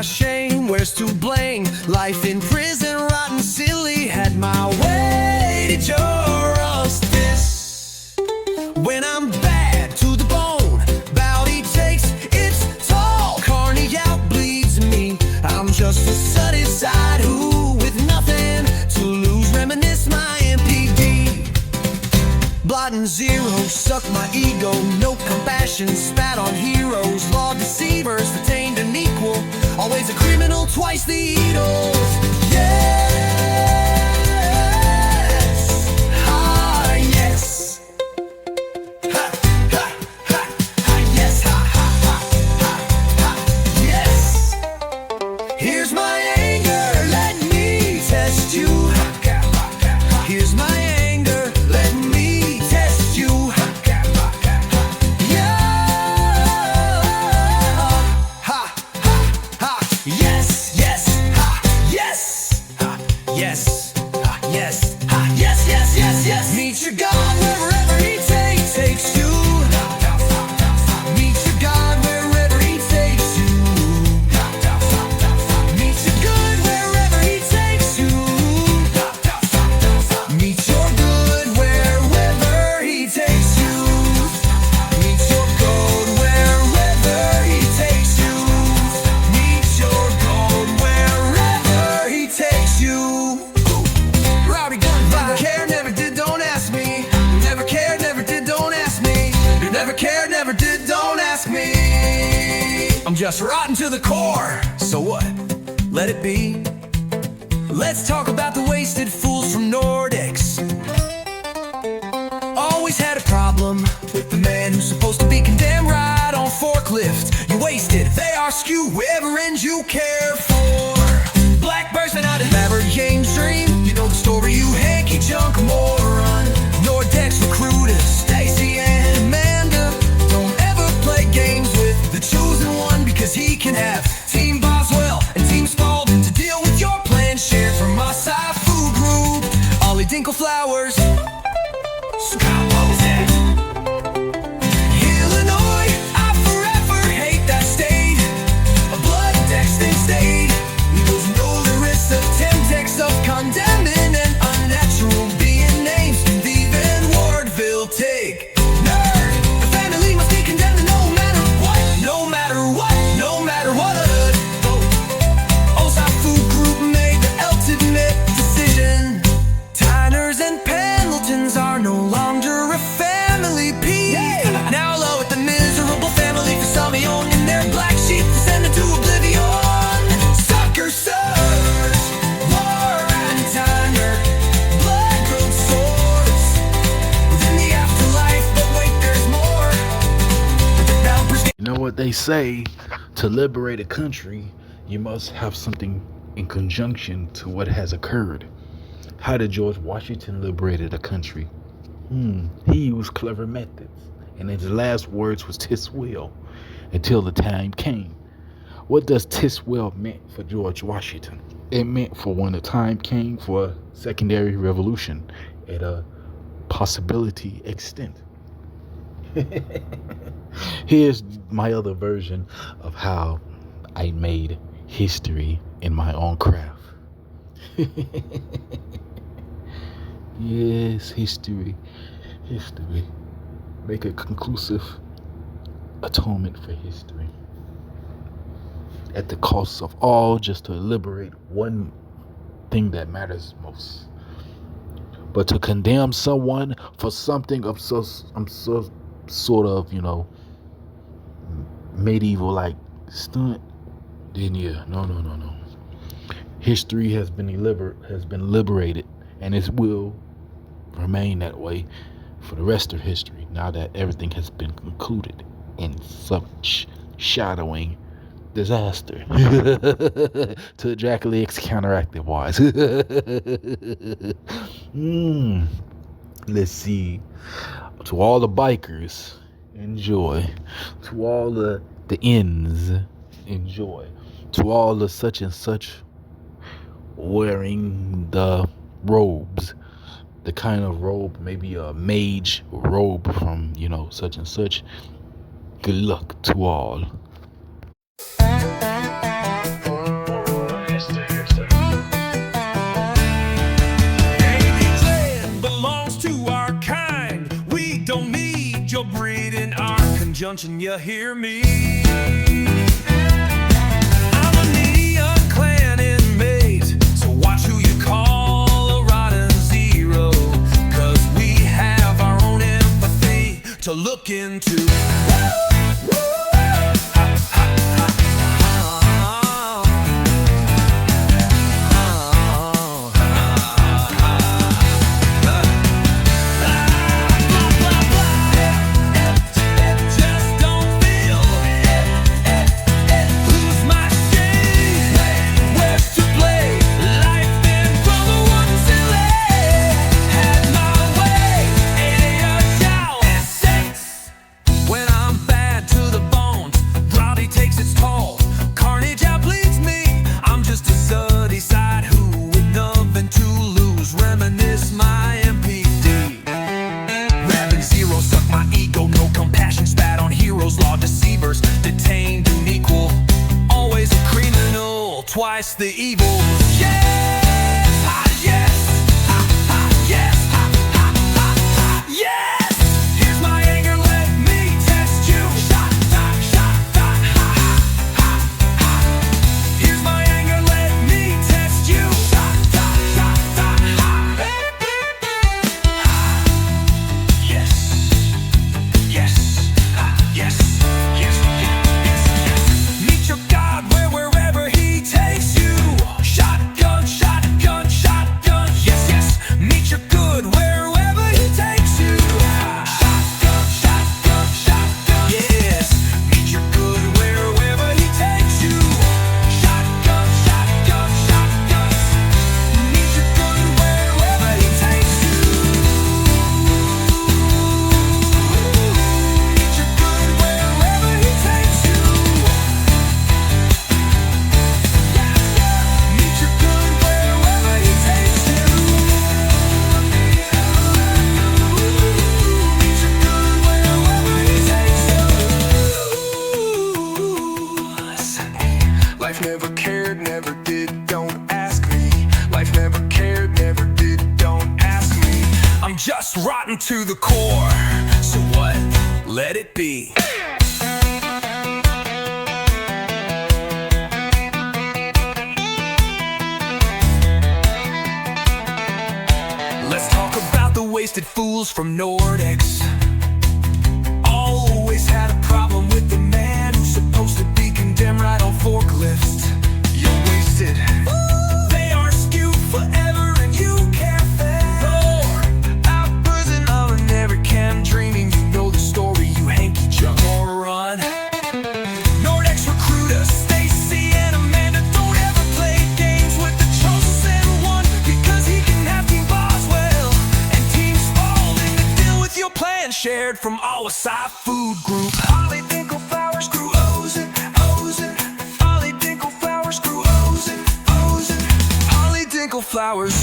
shame? Where's to blame? Life in prison, rotten, silly. Had my way to justice. When I'm bad to the bone, bounty takes its toll. Carnage out bleeds me. I'm just a sudden side who, with nothing to lose, reminisce my MPD. Blot and zero, suck my ego. No compassion, spat on heroes. Law deceivers, retained and equal. Always a criminal, twice the Eagles. Yes, ah yes. Ha, ha, ha, ha, yes, ha, ha, ha, ha, ha, yes. Here's my anger, let me test you. Here's my anger, let me test you. Yeah, ha, ha, ha, yes, yes, ha, yes, ha, yes, ha, yes, ha, yes, yes, yes, yes. Meet your God wherever he takes you. Meet your God wherever he takes you. Meet your good wherever he takes you. Meet your good wherever he takes you. Meet your gold wherever he takes you. Meet your gold wherever he takes you. Rowdy gun vibe. Care, never did, don't ask me. Never cared, never did, don't ask me. Never cared, never did, don't ask me. I'm just rotten to the core. So what? Let it be. Let's talk about the wasted fools from Nordics. Always had a problem with the man who's supposed to be condemned right on forklift. You wasted, they are skew wherever ends you care for. Blackbirds been out in Maverick James dream. You know the story, you hanky junk moron. Nordex recruiters, Stacy and Amanda. Don't ever play games with the chosen one, because he can have Team Boswell and Team Spaulding to deal with your plan. Shared from OSI Food Group. Ollie Dinkle Flowers. Illinois, I forever hate that state. A blood texting state. Eagles know the risks of Temtex of condemning and unnatural being names. Even Wardville take. Nerd, the family must be condemned no matter what. No matter what, no matter what. OSI Food Group made the ultimate decision. Tiners and Pendletons are no longer a family piece. Now low at the miserable family for some owning their black sheep, descended to oblivion. Sucker sirs, war and Tyner, blood grown swords within the afterlife. But wait, there's more. You know what they say, to liberate a country, you must have something in conjunction to what has occurred. How did George Washington liberate a country? He used clever methods, and his last words was "'tis well," until the time came. What does "'tis well" meant for George Washington? It meant for when the time came for a secondary revolution at a possibility extent. Here's my other version of how I made history in my own craft. Yes, history. Make a conclusive atonement for history. At the cost of all, just to liberate one thing that matters most. But to condemn someone for something of some sort of, medieval like stunt, then yeah, no. History has been liberated, and it will remain that way for the rest of history, now that everything has been concluded in such shadowing disaster. TutDraculaX counteractive wise. Let's see. To all the bikers, enjoy. To all the ends, enjoy. To all the such and such wearing the robes, the kind of robe, maybe a mage robe from, such and such. Good luck to all. shotgun, you hear me? I'm a neon clan inmate, so watch who you call a rotten zero, 'cause we have our own empathy to look into. Twice the evil. Yes, yes, yes, yes. Here's my anger, let me test you. Shot, here's my anger, let me test you. Shot, yes, yes, yes, yes, yes, yes. Meet your God wherever he takes you. Shotgun, shotgun, shotgun. Yes, yes. Meet your good wherever he takes you. Shotgun, shotgun, shotgun. Yes. Meet your good wherever he takes you. Shotgun, shotgun, shotgun. Meet your good wherever he takes you. Meet your good wherever he takes you. Meet your good wherever he takes you. Meet your good wherever he takes you. Life never cared, never did, don't ask me. Life never cared, never did, don't ask me. I'm just rotten to the core, so what? Let it be. Let's talk about the wasted fools from Nordics. Always had a problem with the man who's supposed to be condemned right on forklifts. You're wasted. They are skewed forever and you can't fail. Out prison of an every cam dreaming. You know the story, you hanky junk moron. Nordex recruit us, Stacy and Amanda. Don't ever play games with the chosen one, because he can have Team Boswell and Team Spaulding to deal with your plan. Shared from OSI Food Group. Holly Dinkle Flowers grew Ozen, Ozen. Holly Dinkle Flowers grew Ozen, Ozen. Holly Dinkle Flowers.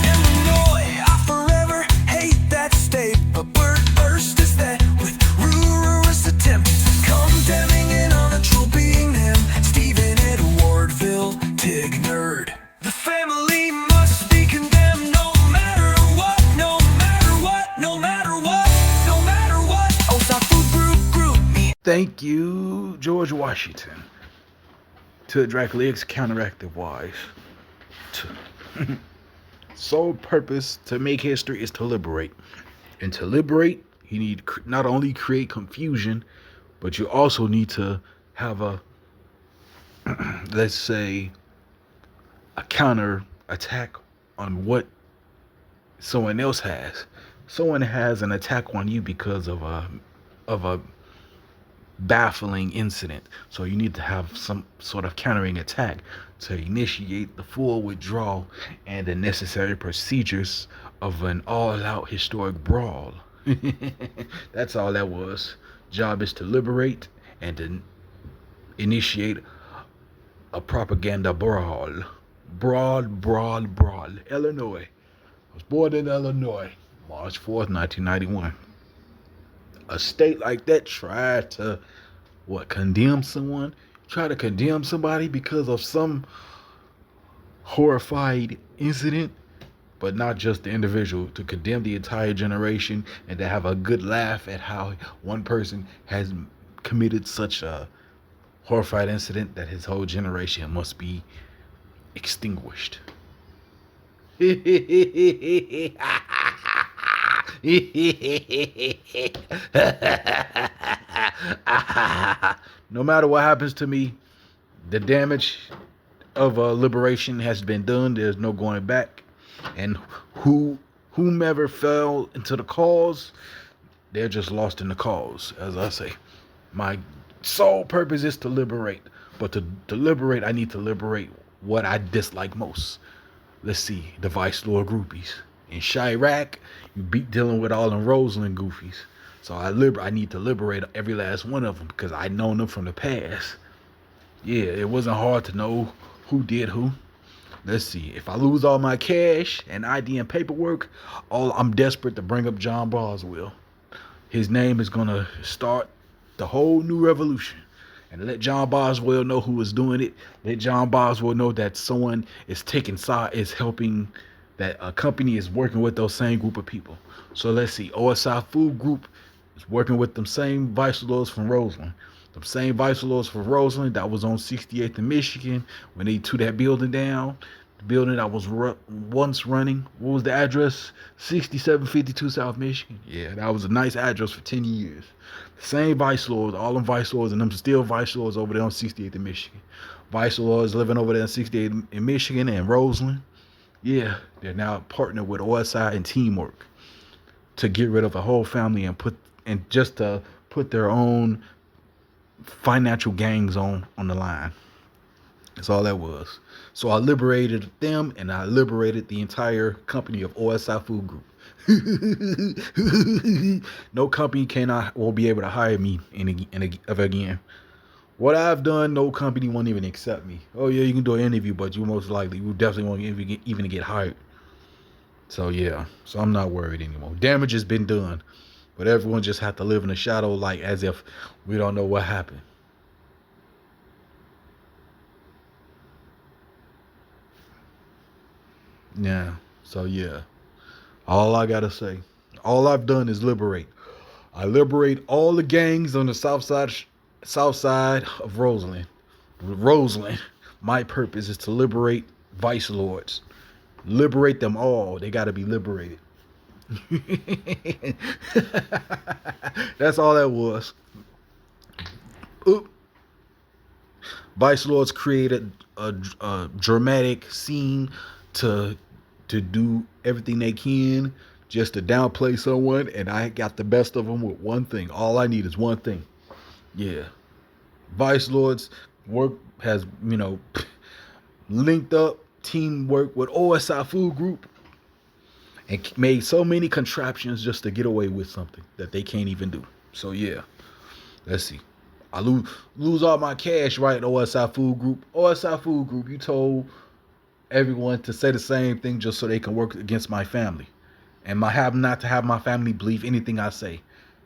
Illinois, I forever hate that state. But word burst is that with ruralist attempts condemning an unnatural being named Steven Edwardville Tigner. The family must be condemned no matter what, no matter what, no matter what, no matter what. OSI Food Group me. Thank you, George Washington. TutDraculaX counteractive wise. Sole purpose to make history is to liberate. And to liberate, you need not only create confusion, but you also need to have a, let's say, a counter attack on what someone else has. Someone has an attack on you because of a baffling incident. So you need to have some sort of countering attack to initiate the full withdrawal and the necessary procedures of an all-out historic brawl. That's all that was. Job is to liberate and to initiate a propaganda brawl. Brawl. Illinois. I was born in Illinois, March 4th, 1991. A state like that tried to, condemn someone? Try to condemn somebody because of some horrified incident? but not just the individual, to condemn the entire generation and to have a good laugh at how one person has committed such a horrified incident that his whole generation must be extinguished. No matter what happens to me, the damage of liberation has been done. There's no going back. And whomever fell into the cause, they're just lost in the cause. As I say, my sole purpose is to liberate. But to liberate, I need to liberate what I dislike most. Let's see, the Vice Lord groupies. In Chiraq, you beat dealing with all them Roseland goofies. So I need to liberate every last one of them because I know them from the past. Yeah, it wasn't hard to know who did who. Let's see, if I lose all my cash and ID and paperwork, I'm desperate to bring up John Boswell. His name is gonna start the whole new revolution. And let John Boswell know who is doing it. Let John Boswell know that someone is taking side, is helping, that a company is working with those same group of people. So let's see, OSI Food Group is working with them same vice lords from Roseland. Them same vice lords from Roseland that was on 68th in Michigan when they tore that building down. The building that was once running, what was the address? 6752 South Michigan. Yeah, that was a nice address for 10 years. The same vice lords, all them vice lords, and them still vice lords over there on 68th in Michigan. Vice lords living over there on 68th in Michigan and Roseland. Yeah, they're now partnered with OSI and teamwork to get rid of a whole family and just to put their own financial gangs on the line. That's all that was. So I liberated them and I liberated the entire company of OSI Food Group. No company won't be able to hire me ever again. What I've done, no company won't even accept me. Oh yeah, you can do an interview, but you definitely won't even get hired. So yeah, so I'm not worried anymore. Damage has been done, but everyone just had to live in the shadow like as if we don't know what happened. Yeah, so yeah, all I gotta say, all I've done is liberate. I liberate all the gangs on the south side of Roseland. My purpose is to liberate vice lords. Liberate them all. They gotta be liberated. That's all that was. Oop. Vice lords created a dramatic scene to do everything they can just to downplay someone, and I got the best of them with one thing. All I need is one thing. Yeah. Vice lords has linked up teamwork with OSI Food Group and made so many contraptions just to get away with something that they can't even do. So yeah, let's see. I lose all my cash, right? OSI Food Group. OSI Food Group, you told everyone to say the same thing just so they can work against my family. And not to have my family believe anything I say.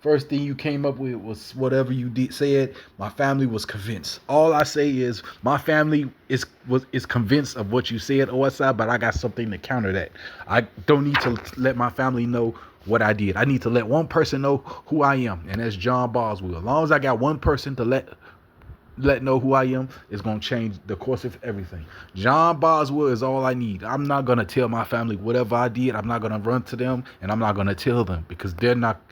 First thing you came up with was whatever you said. My family was convinced. All I say is my family is convinced of what you said, OSI, but I got something to counter that. I don't need to let my family know what I did. I need to let one person know who I am, and that's John Boswell. As long as I got one person to let know who I am, it's going to change the course of everything. John Boswell is all I need. I'm not going to tell my family whatever I did. I'm not going to run to them, and I'm not going to tell them because they're not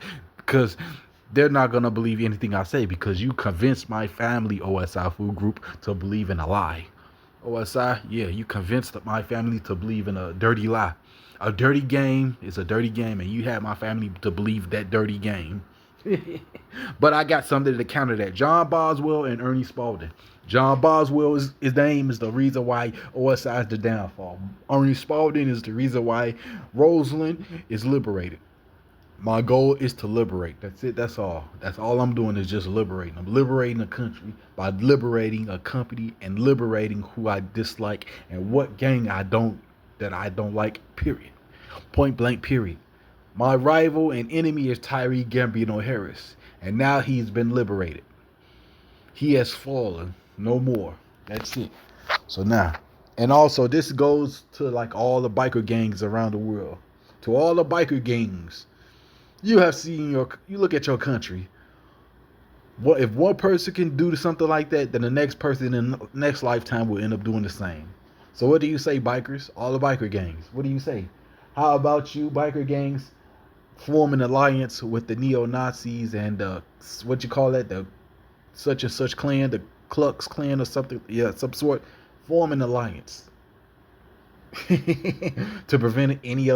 going to believe anything I say because you convinced my family, OSI Food Group, to believe in a lie. OSI, yeah, you convinced my family to believe in a dirty lie. A dirty game is a dirty game, and you had my family to believe that dirty game. But I got something to counter that. John Boswell and Arnie Spaulding. John Boswell his name is the reason why OSI is the downfall. Arnie Spaulding is the reason why Roseland is liberated. My goal is to liberate. That's it. That's all. That's all I'm doing is just liberating. I'm liberating a country by liberating a company and liberating who I dislike and what gang I don't like, period. Point blank, period. My rival and enemy is Tyree Gambino Harris, and now he's been liberated. He has fallen. No more. That's it. So now, And also, this goes to like all the biker gangs around the world. To all the biker gangs, you have seen you look at your country. What if one person can do something like that, then the next person in the next lifetime will end up doing the same. So what do you say, bikers? All the biker gangs. What do you say? How about you, biker gangs, form an alliance with the neo Nazis and what you call that, the such and such clan, the Klux Klan or something, yeah, some sort. Form an alliance to prevent any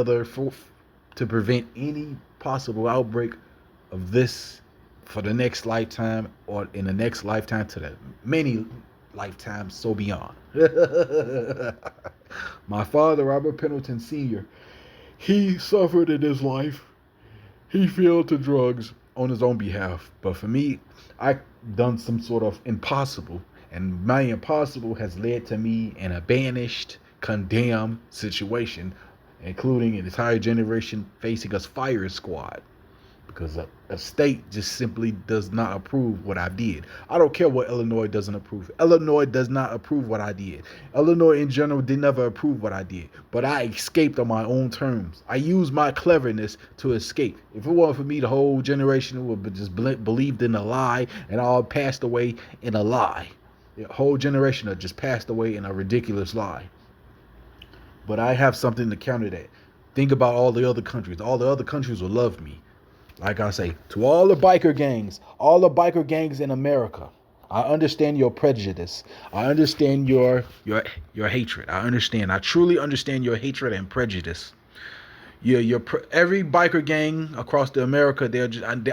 possible outbreak of this for the next lifetime or in the next lifetime to the many lifetimes so beyond. My father, Robert Pendleton Sr., he suffered in his life. He fell to drugs on his own behalf. But for me, I done some sort of impossible. And my impossible has led to me in a banished, condemned situation, including an entire generation facing a fire squad. Because a state just simply does not approve what I did. I don't care what Illinois doesn't approve. Illinois does not approve what I did. Illinois in general did never approve what I did. But I escaped on my own terms. I used my cleverness to escape. If it weren't for me, the whole generation would have just believed in a lie and all passed away in a lie. The whole generation have just passed away in a ridiculous lie. But I have something to counter that. Think about all the other countries. All the other countries will love me. Like I say, to all the biker gangs in America, I understand your prejudice. I understand your hatred. I truly understand your hatred and prejudice. Every biker gang across the America,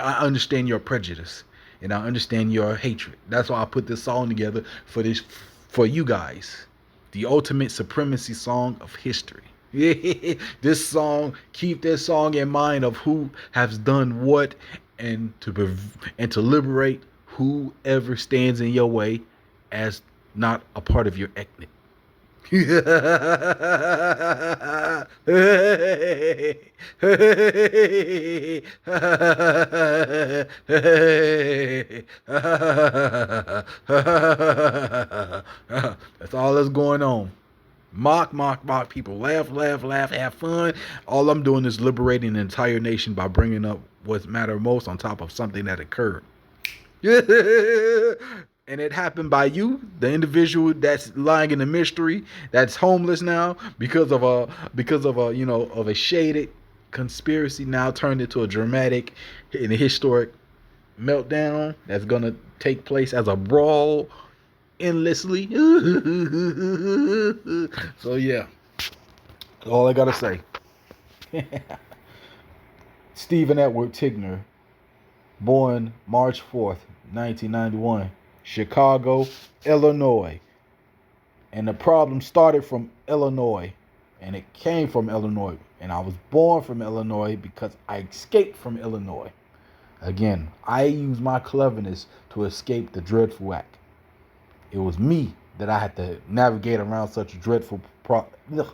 I understand your prejudice and I understand your hatred. That's why I put this song together for you guys, the ultimate supremacy song of history. This song, keep this song in mind of who has done what, and to liberate whoever stands in your way as not a part of your ethnic. That's all that's going on. Mock people. Laugh, have fun. All I'm doing is liberating the entire nation by bringing up what matters most on top of something that occurred. And it happened by you, the individual that's lying in a mystery, that's homeless now because of a shaded conspiracy now turned into a dramatic and historic meltdown that's gonna take place as a brawl endlessly. So yeah, that's all I gotta say. Steven Tigner, born March 4th, 1991, Chicago, Illinois. And the problem started from Illinois, and it came from Illinois. And I was born from Illinois because I escaped from Illinois. Again, I used my cleverness to escape the dreadful act. It was me that I had to navigate around such dreadful problems.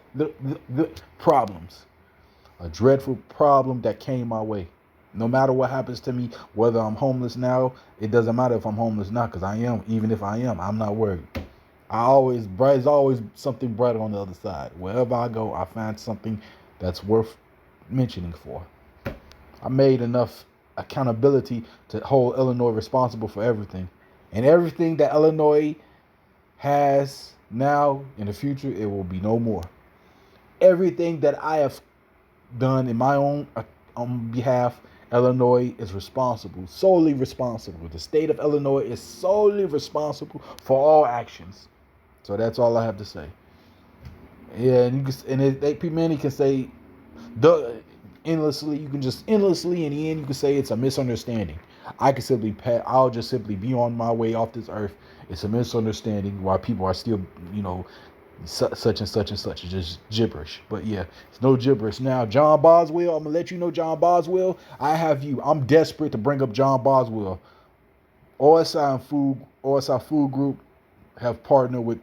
A dreadful problem that came my way. No matter what happens to me, whether I'm homeless now, it doesn't matter if I'm homeless now, because I am. Even if I am, I'm not worried. There's always something brighter on the other side. Wherever I go, I find something that's worth mentioning for. I made enough accountability to hold Illinois responsible for everything. And everything that Illinois has now, in the future, it will be no more. Everything that I have done in my own on behalf, Illinois is responsible, solely responsible. The state of Illinois is solely responsible for all actions. So that's all I have to say. Yeah, and many can say endlessly. You can just endlessly in the end, you can say it's a misunderstanding. I'll just simply be on my way off this earth. It's a misunderstanding why people are still, such and such and such. It's just gibberish. But yeah, it's no gibberish now. John Boswell, I'm gonna let you know, John Boswell, I have you. I'm desperate to bring up John Boswell. OSI Food Group have partnered with,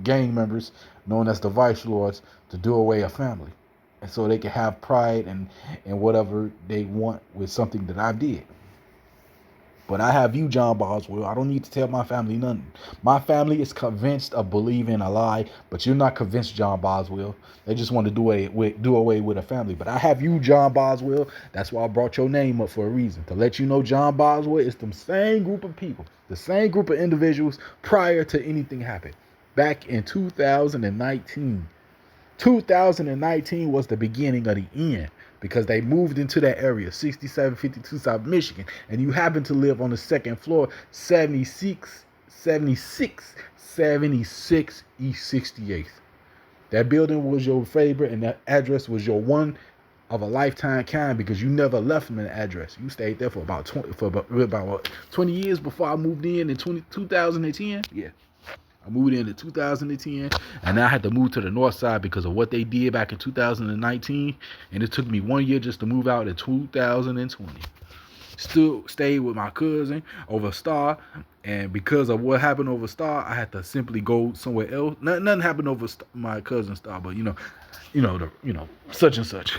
gang members known as the Vice Lords to do away a family. And so they can have pride and whatever they want with something that I did. But I have you, John Boswell. I don't need to tell my family nothing. My family is convinced of believing a lie, but you're not convinced, John Boswell. They just want to do away with a family. But I have you, John Boswell. That's why I brought your name up for a reason. To let you know John Boswell is the same group of people, the same group of individuals prior to anything happened. Back in 2019. 2019 was the beginning of the end because they moved into that area, 6752 South Michigan, and you happen to live on the second floor, 76 East 68th. That building was your favorite, and that address was your one of a lifetime kind because you never left from the address. You stayed there for about 20 years before I moved in 2010. Yeah. I moved in 2010, and I had to move to the north side because of what they did back in 2019, and it took me 1 year just to move out in 2020. Still stayed with my cousin over Star, and because of what happened over Star, I had to simply go somewhere else. Nothing happened over my cousin Star, but such and such.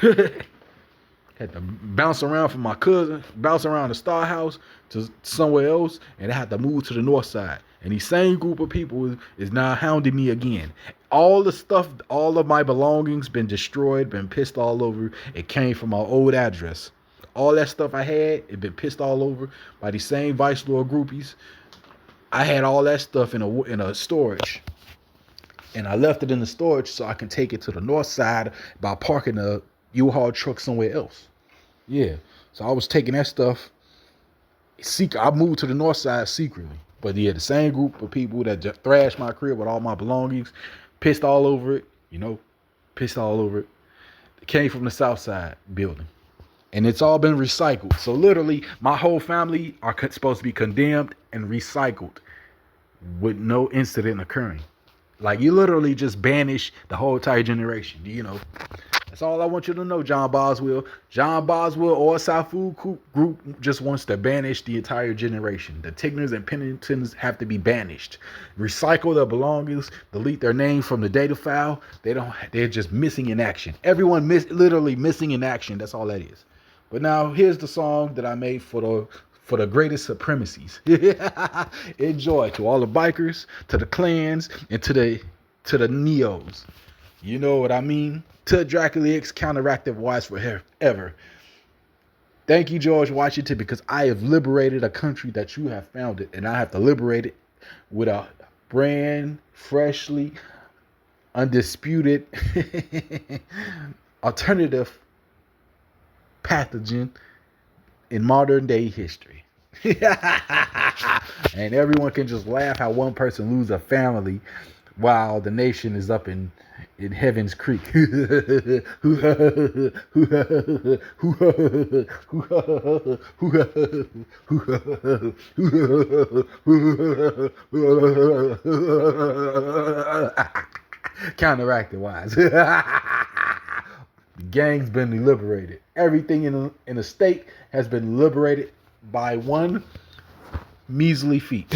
Had to bounce around from my cousin, bounce around the Star house to somewhere else, and I had to move to the north side. And the same group of people is now hounding me again. All the stuff, all of my belongings been destroyed, been pissed all over. It came from my old address. All that stuff I had, it been pissed all over by these same Vice Lord groupies. I had all that stuff in a storage. And I left it in the storage so I can take it to the north side by parking a U-Haul truck somewhere else. Yeah. So I was taking that stuff. I moved to the north side secretly. But yeah, the same group of people that just thrashed my crib with all my belongings, pissed all over it, pissed all over it. It came from the south side building. And it's all been recycled. So literally, my whole family are supposed to be condemned and recycled with no incident occurring. Like, you literally just banish the whole entire generation. That's all I want you to know, John Boswell. John Boswell, OSI Food Group just wants to banish the entire generation. The Tigners and Penningtons have to be banished. Recycle their belongings, delete their name from the data file. They're just missing in action. Everyone literally missing in action. That's all that is. But now here's the song that I made for the greatest supremacies. Enjoy to all the bikers, to the clans, and to the neos. You know what I mean? TutDraculaX, counteractive wise forever. Thank you, George Washington, because I have liberated a country that you have founded, and I have to liberate it with a brand, freshly, undisputed, alternative pathogen in modern day history. And everyone can just laugh how one person lose a family while the nation is up in Heaven's Creek. Counteracted wise. The gang's been liberated. Everything in the state has been liberated by one measly feat.